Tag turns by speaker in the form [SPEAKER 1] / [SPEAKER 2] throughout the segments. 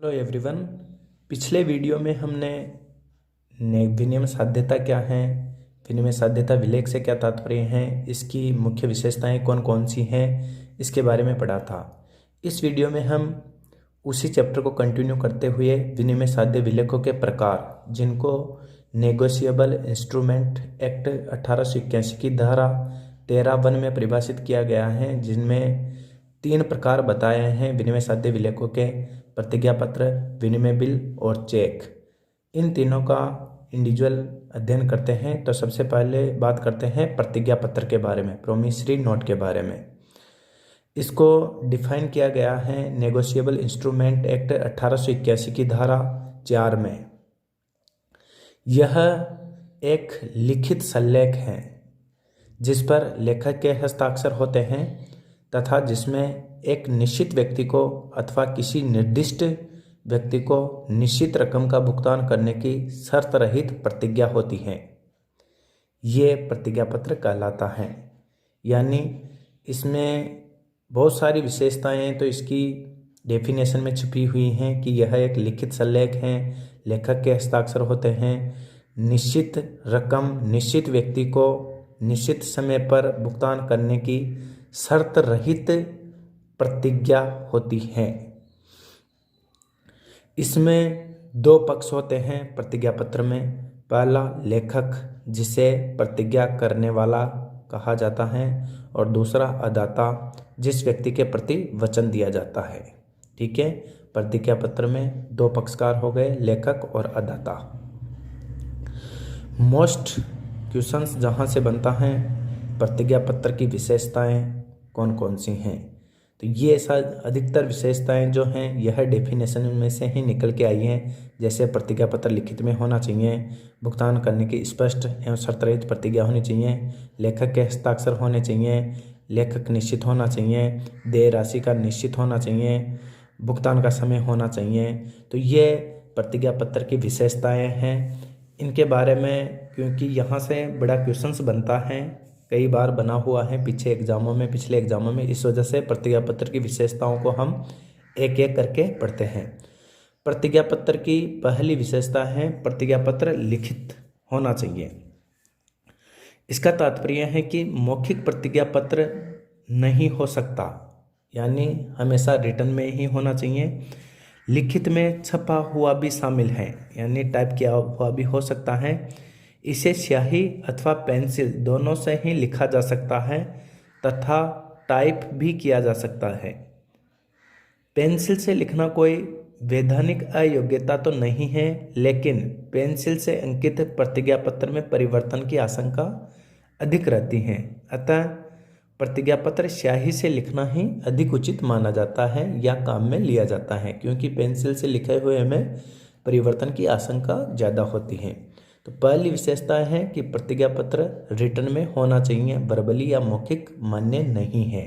[SPEAKER 1] Hello everyone. पिछले video में हमने विनिमय साध्यता क्या है, विनिमय साध्यता विलेख से क्या तात्पर्य है, इसकी मुख्य विशेषताएं कौन कौन सी हैं, इसके बारे में पढ़ा था। इस वीडियो में हम उसी चैप्टर को कंटिन्यू करते हुए विनिमय साध्य विलेखों के प्रकार, जिनको नेगोशिएबल इंस्ट्रूमेंट एक्ट 1881 की धारा 13(1) में परिभाषित किया गया है, जिनमें 3 प्रकार बताए हैं विनिमय साध्य विलेखों के: प्रतिज्ञा पत्र, विनिमय बिल और चेक। इन तीनों का इंडिविजुअल अध्ययन करते हैं। तो सबसे पहले बात करते हैं प्रतिज्ञा पत्र के बारे में, प्रोमिसरी नोट के बारे में। इसको डिफाइन किया गया है नेगोशिएबल इंस्ट्रूमेंट एक्ट 1881 की धारा 4 में। यह एक लिखित सल्लेख है जिस पर लेखक के हस्ताक्षर होते हैं तथा जिसमें एक निश्चित व्यक्ति को अथवा किसी निर्दिष्ट व्यक्ति को निश्चित रकम का भुगतान करने की शर्त रहित प्रतिज्ञा होती है। ये प्रतिज्ञा पत्र कहलाता है। यानी इसमें बहुत सारी विशेषताएं तो इसकी डेफिनेशन में छुपी हुई हैं कि यह एक लिखित सल्लेख है, लेखक के हस्ताक्षर होते हैं, निश्चित रकम निश्चित व्यक्ति को निश्चित समय पर भुगतान करने की शर्त रहित प्रतिज्ञा होती है। इसमें 2 पक्ष होते हैं प्रतिज्ञा पत्र में। पहला लेखक, जिसे प्रतिज्ञा करने वाला कहा जाता है, और दूसरा अदाता, जिस व्यक्ति के प्रति वचन दिया जाता है। ठीक है, प्रतिज्ञा पत्र में 2 पक्षकार हो गए, लेखक और अदाता। मोस्ट क्वेश्चंस जहाँ से बनता है प्रतिज्ञा पत्र की विशेषताएं कौन कौन सी हैं, तो ये अधिकतर विशेषताएं जो हैं यह डेफिनेशन में से ही निकल के आई हैं। जैसे प्रतिज्ञा पत्र लिखित में होना चाहिए, भुगतान करने की स्पष्ट एवं शर्त रहित प्रतिज्ञा होनी चाहिए, लेखक के हस्ताक्षर होने चाहिए, लेखक निश्चित होना चाहिए, देय राशि का निश्चित होना चाहिए, भुगतान का समय होना चाहिए। तो ये प्रतिज्ञा पत्र की विशेषताएं हैं। इनके बारे में क्योंकि यहाँ से बड़ा क्वेश्चंस बनता है, कई बार बना हुआ है पिछले एग्जामों में, इस वजह से प्रतिज्ञा पत्र की विशेषताओं को हम एक एक करके पढ़ते हैं। प्रतिज्ञा पत्र की पहली विशेषता है प्रतिज्ञा पत्र लिखित होना चाहिए। इसका तात्पर्य है कि मौखिक प्रतिज्ञा पत्र नहीं हो सकता, यानी हमेशा रिटन में ही होना चाहिए। लिखित में छपा हुआ भी शामिल है, यानी टाइप किया हुआ भी हो सकता है। इसे स्याही अथवा पेंसिल दोनों से ही लिखा जा सकता है तथा टाइप भी किया जा सकता है। पेंसिल से लिखना कोई वैधानिक अयोग्यता तो नहीं है, लेकिन पेंसिल से अंकित प्रतिज्ञा पत्र में परिवर्तन की आशंका अधिक रहती है। अतः प्रतिज्ञा पत्र स्याही से लिखना ही अधिक उचित माना जाता है या काम में लिया जाता है, क्योंकि पेंसिल से लिखे हुए में परिवर्तन की आशंका ज़्यादा होती है। तो पहली विशेषता है कि प्रतिज्ञा पत्र रिटन में होना चाहिए, वर्बली या मौखिक मान्य नहीं है।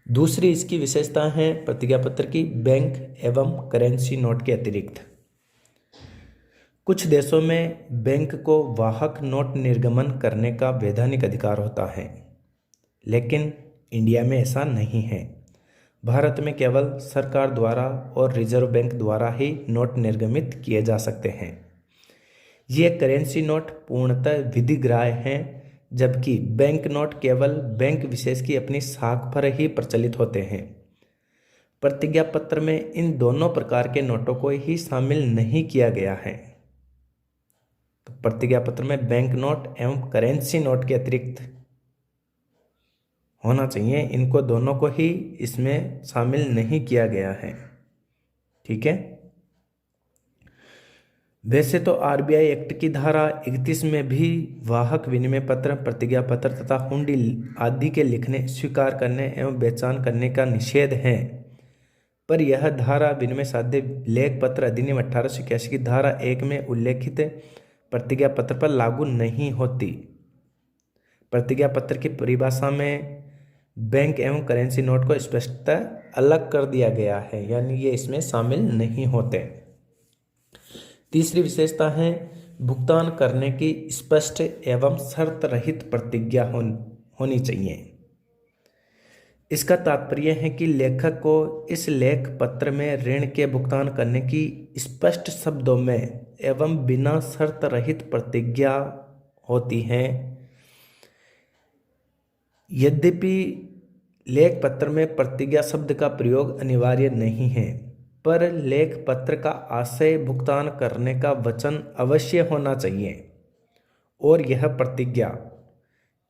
[SPEAKER 1] दूसरी इसकी विशेषता है प्रतिज्ञा पत्र की बैंक एवं करेंसी नोट के अतिरिक्त। कुछ देशों में बैंक को वाहक नोट निर्गमन करने का वैधानिक अधिकार होता है, लेकिन इंडिया में ऐसा नहीं है। भारत में केवल सरकार द्वारा और रिजर्व बैंक द्वारा ही नोट निर्गमित किए जा सकते हैं। ये करेंसी नोट पूर्णतः विधिग्राह्य हैं, जबकि बैंक नोट केवल बैंक विशेष की अपनी साख पर ही प्रचलित होते हैं। प्रतिज्ञा पत्र में इन दोनों प्रकार के नोटों को ही शामिल नहीं किया गया है। तो प्रतिज्ञा पत्र में बैंक नोट एवं करेंसी नोट के अतिरिक्त होना चाहिए, इनको दोनों को ही इसमें शामिल नहीं किया गया है। ठीक है। वैसे तो आरबीआई एक्ट की धारा 31 में भी वाहक विनिमय पत्र, प्रतिज्ञा पत्र तथा हुंडी आदि के लिखने, स्वीकार करने एवं पहचान करने का निषेध है, पर यह धारा विनिमय साध्य लेख पत्र अधिनियम 1881 की धारा 1 में उल्लेखित प्रतिज्ञा पत्र पर लागू नहीं होती। प्रतिज्ञा पत्र की परिभाषा में बैंक एवं करेंसी नोट को स्पष्टतः अलग कर दिया गया है, यानी ये इसमें शामिल नहीं होते। तीसरी विशेषता है भुगतान करने की स्पष्ट एवं शर्त रहित प्रतिज्ञा होनी चाहिए। इसका तात्पर्य है कि लेखक को इस लेख पत्र में ऋण के भुगतान करने की स्पष्ट शब्दों में एवं बिना शर्त रहित प्रतिज्ञा होती है। यद्यपि लेख पत्र में प्रतिज्ञा शब्द का प्रयोग अनिवार्य नहीं है, पर लेख पत्र का आशय भुगतान करने का वचन अवश्य होना चाहिए और यह प्रतिज्ञा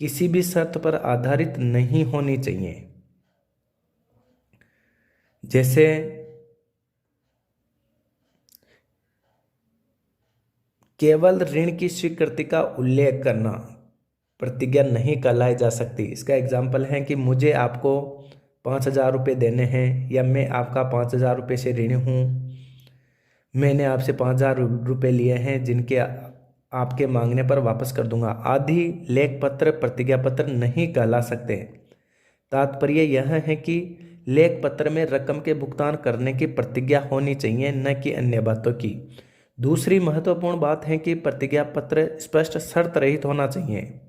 [SPEAKER 1] किसी भी शर्त पर आधारित नहीं होनी चाहिए। जैसे केवल ऋण की स्वीकृति का उल्लेख करना प्रतिज्ञा नहीं कहलाई जा सकती। इसका एग्जाम्पल है कि मुझे आपको 5,000 रुपये देने हैं, या मैं आपका 5,000 रुपये से ऋणी हूँ, मैंने आपसे 5,000 रुपये लिए हैं जिनके आपके मांगने पर वापस कर दूंगा आदि लेख पत्र प्रतिज्ञा पत्र नहीं कहला सकते। तात्पर्य यह है कि लेख पत्र में रकम के भुगतान करने की प्रतिज्ञा होनी चाहिए, न कि अन्य बातों की। दूसरी महत्वपूर्ण बात है कि प्रतिज्ञा पत्र स्पष्ट शर्त रहित होना चाहिए।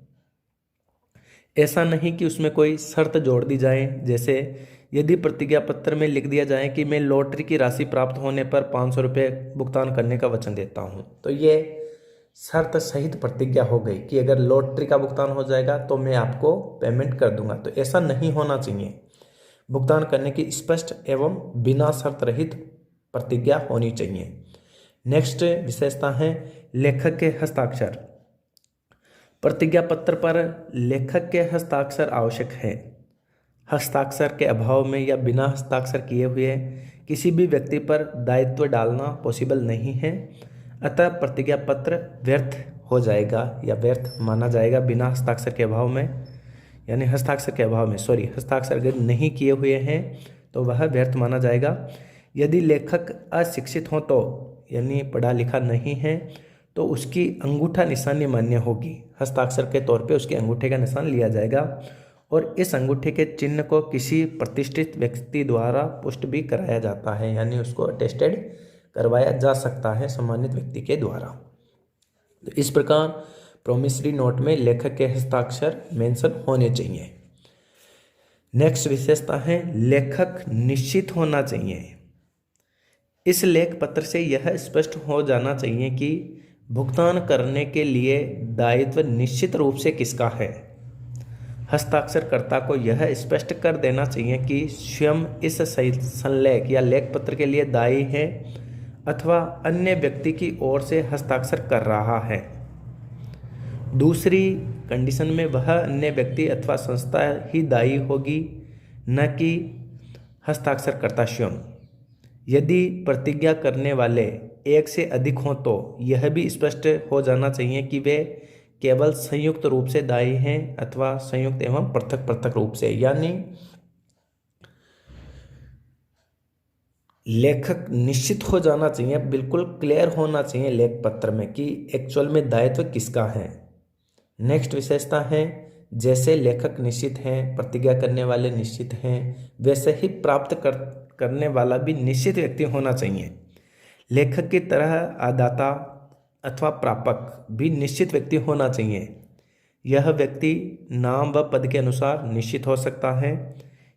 [SPEAKER 1] ऐसा नहीं कि उसमें कोई शर्त जोड़ दी जाए। जैसे यदि प्रतिज्ञा पत्र में लिख दिया जाए कि मैं लॉटरी की राशि प्राप्त होने पर 500 रुपये भुगतान करने का वचन देता हूँ, तो ये शर्त सहित प्रतिज्ञा हो गई कि अगर लॉटरी का भुगतान हो जाएगा तो मैं आपको पेमेंट कर दूंगा। तो ऐसा नहीं होना चाहिए। भुगतान करने की स्पष्ट एवं बिना शर्त रहित प्रतिज्ञा होनी चाहिए। नेक्स्ट विशेषता है लेखक के हस्ताक्षर। प्रतिज्ञा पत्र पर लेखक के हस्ताक्षर आवश्यक है। हस्ताक्षर के अभाव में या बिना हस्ताक्षर किए हुए किसी भी व्यक्ति पर दायित्व डालना पॉसिबल नहीं है। अतः प्रतिज्ञा पत्र व्यर्थ हो जाएगा या व्यर्थ माना जाएगा बिना हस्ताक्षर के अभाव में, यानी हस्ताक्षर के अभाव में हस्ताक्षर अगर नहीं किए हुए हैं तो वह व्यर्थ माना जाएगा। यदि लेखक अशिक्षित हो तो यानी पढ़ा लिखा नहीं है तो उसकी अंगूठा निशानी मान्य होगी। हस्ताक्षर के तौर पे उसके अंगूठे का निशान लिया जाएगा और इस अंगूठे के चिन्ह को किसी प्रतिष्ठित व्यक्ति द्वारा पुष्ट भी कराया जाता है, यानी उसको अटेस्टेड करवाया जा सकता है सम्मानित व्यक्ति के द्वारा। तो इस प्रकार प्रोमिसरी नोट में लेखक के हस्ताक्षर मेंशन होने चाहिए। नेक्स्ट विशेषता है लेखक निश्चित होना चाहिए। इस लेख पत्र से यह स्पष्ट हो जाना चाहिए कि भुगतान करने के लिए दायित्व निश्चित रूप से किसका है। हस्ताक्षरकर्ता को यह स्पष्ट कर देना चाहिए कि स्वयं इस संलेख या लेख पत्र के लिए दायी है अथवा अन्य व्यक्ति की ओर से हस्ताक्षर कर रहा है। दूसरी कंडीशन में वह अन्य व्यक्ति अथवा संस्था ही दायी होगी, न कि हस्ताक्षरकर्ता स्वयं। यदि प्रतिज्ञा करने वाले एक से अधिक हों तो यह भी स्पष्ट हो जाना चाहिए कि वे केवल संयुक्त रूप से दायी हैं अथवा संयुक्त एवं पृथक पृथक रूप से। यानी लेखक निश्चित हो जाना चाहिए, बिल्कुल क्लियर होना चाहिए लेख पत्र में कि एक्चुअल में दायित्व किसका है। नेक्स्ट विशेषता है जैसे लेखक निश्चित हैं, प्रतिज्ञा करने वाले निश्चित हैं, वैसे ही प्राप्त करने वाला भी निश्चित व्यक्ति होना चाहिए। लेखक की तरह आदाता अथवा प्रापक भी निश्चित व्यक्ति होना चाहिए। यह व्यक्ति नाम व पद के अनुसार निश्चित हो सकता है।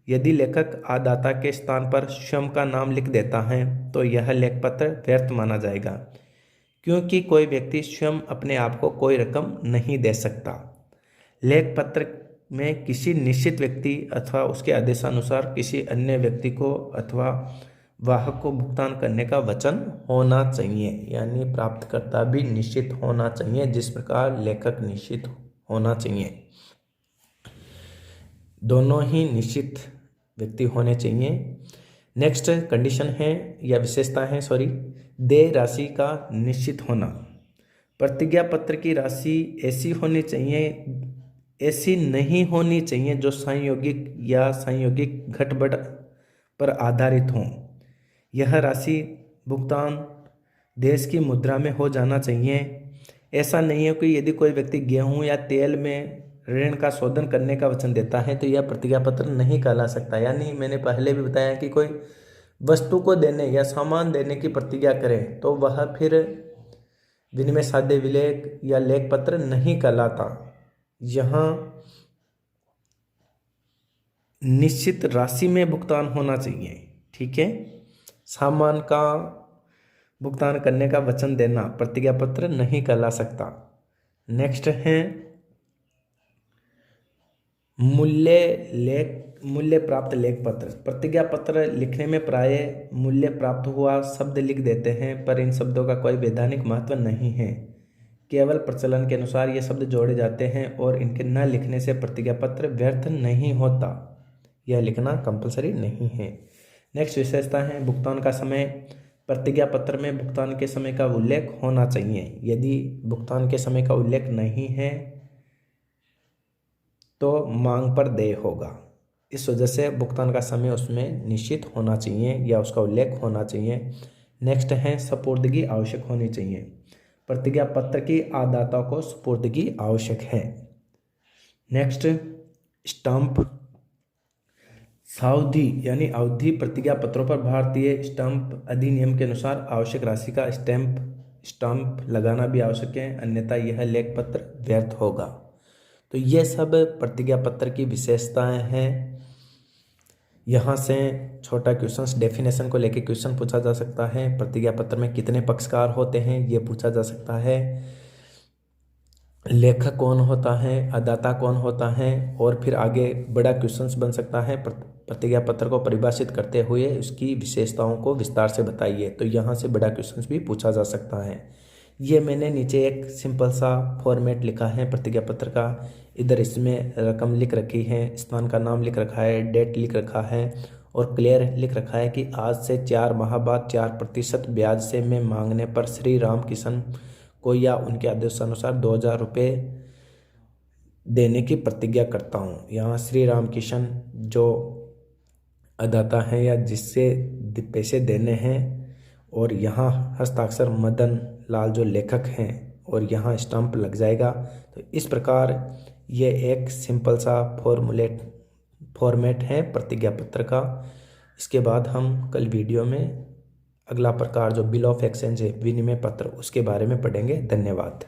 [SPEAKER 1] यदि लेखक आदाता के स्थान पर स्वयं का नाम लिख देता है तो यह लेख पत्र व्यर्थ माना जाएगा, क्योंकि कोई व्यक्ति स्वयं अपने आप को कोई रकम नहीं दे सकता। लेख पत्र में किसी निश्चित व्यक्ति अथवा उसके आदेशानुसार किसी अन्य व्यक्ति को अथवा वाहक को भुगतान करने का वचन होना चाहिए, यानी प्राप्तकर्ता भी निश्चित होना चाहिए जिस प्रकार लेखक निश्चित होना चाहिए। दोनों ही निश्चित व्यक्ति होने चाहिए। नेक्स्ट कंडीशन है या विशेषता है देय राशि का निश्चित होना। प्रतिज्ञा पत्र की राशि ऐसी होनी चाहिए, ऐसी नहीं होनी चाहिए जो संयोगिक या संयोगिक घटबढ़ पर आधारित हों। यह राशि भुगतान देश की मुद्रा में हो जाना चाहिए। ऐसा नहीं है कि यदि कोई व्यक्ति गेहूं या तेल में ऋण का शोधन करने का वचन देता है तो यह प्रतिज्ञा पत्र नहीं कहला सकता। यानी मैंने पहले भी बताया कि कोई वस्तु को देने या सामान देने की प्रतिज्ञा करे तो वह फिर विनिमय साध्य विलेख या लेख पत्र नहीं कहलाता। यहाँ निश्चित राशि में भुगतान होना चाहिए। ठीक है, सामान का भुगतान करने का वचन देना प्रतिज्ञा पत्र नहीं कहला सकता। नेक्स्ट है मूल्य प्राप्त लेख पत्र। प्रतिज्ञा पत्र लिखने में प्राय मूल्य प्राप्त हुआ शब्द लिख देते हैं, पर इन शब्दों का कोई वैधानिक महत्व नहीं है। केवल प्रचलन के अनुसार ये शब्द जोड़े जाते हैं और इनके न लिखने से प्रतिज्ञा पत्र व्यर्थ नहीं होता। यह लिखना कंपलसरी नहीं है। नेक्स्ट विशेषता है भुगतान का समय। प्रतिज्ञा पत्र में भुगतान के समय का उल्लेख होना चाहिए। यदि भुगतान के समय का उल्लेख नहीं है तो मांग पर देय होगा। इस वजह से भुगतान का समय उसमें निश्चित होना चाहिए या उसका उल्लेख होना चाहिए। नेक्स्ट है सपुर्दगी आवश्यक होनी चाहिए। प्रतिज्ञा पत्र की आदाता को सपुर्दगी आवश्यक है। Next stamp. सावधि यानी अवधि प्रतिज्ञा पत्रों पर भारतीय स्टाम्प अधिनियम के अनुसार आवश्यक राशि का स्टाम्प लगाना भी आवश्यक है, अन्यथा यह लेख पत्र व्यर्थ होगा। तो ये सब प्रतिज्ञा पत्र की विशेषताएं हैं। यहाँ से छोटा क्वेश्चंस डेफिनेशन को लेके क्वेश्चन पूछा जा सकता है। प्रतिज्ञा पत्र में कितने पक्षकार होते हैं ये पूछा जा सकता है। लेखक कौन होता है, अदाता कौन होता है, और फिर आगे बड़ा क्वेश्चंस बन सकता है प्रतिज्ञा पत्र को परिभाषित करते हुए उसकी विशेषताओं को विस्तार से बताइए। तो यहाँ से बड़ा क्वेश्चंस भी पूछा जा सकता है। ये मैंने नीचे एक सिंपल सा फॉर्मेट लिखा है प्रतिज्ञा पत्र का। इधर इसमें रकम लिख रखी है, स्थान का नाम लिख रखा है, डेट लिख रखा है और क्लियर लिख रखा है कि आज से 4 माह बाद 4% ब्याज से मैं मांगने पर श्री राम किशन को या उनके आदेशानुसार 2000 रुपये देने की प्रतिज्ञा करता हूँ। यहाँ श्री राम किशन जो अदाता है या जिससे पैसे देने हैं, और यहाँ हस्ताक्षर मदन लाल जो लेखक हैं, और यहाँ स्टाम्प लग जाएगा। तो इस प्रकार ये एक सिंपल सा फॉर्मेट है प्रतिज्ञा पत्र का। इसके बाद हम कल वीडियो में अगला प्रकार जो बिल ऑफ एक्सचेंज है, विनिमय पत्र, उसके बारे में पढ़ेंगे। धन्यवाद।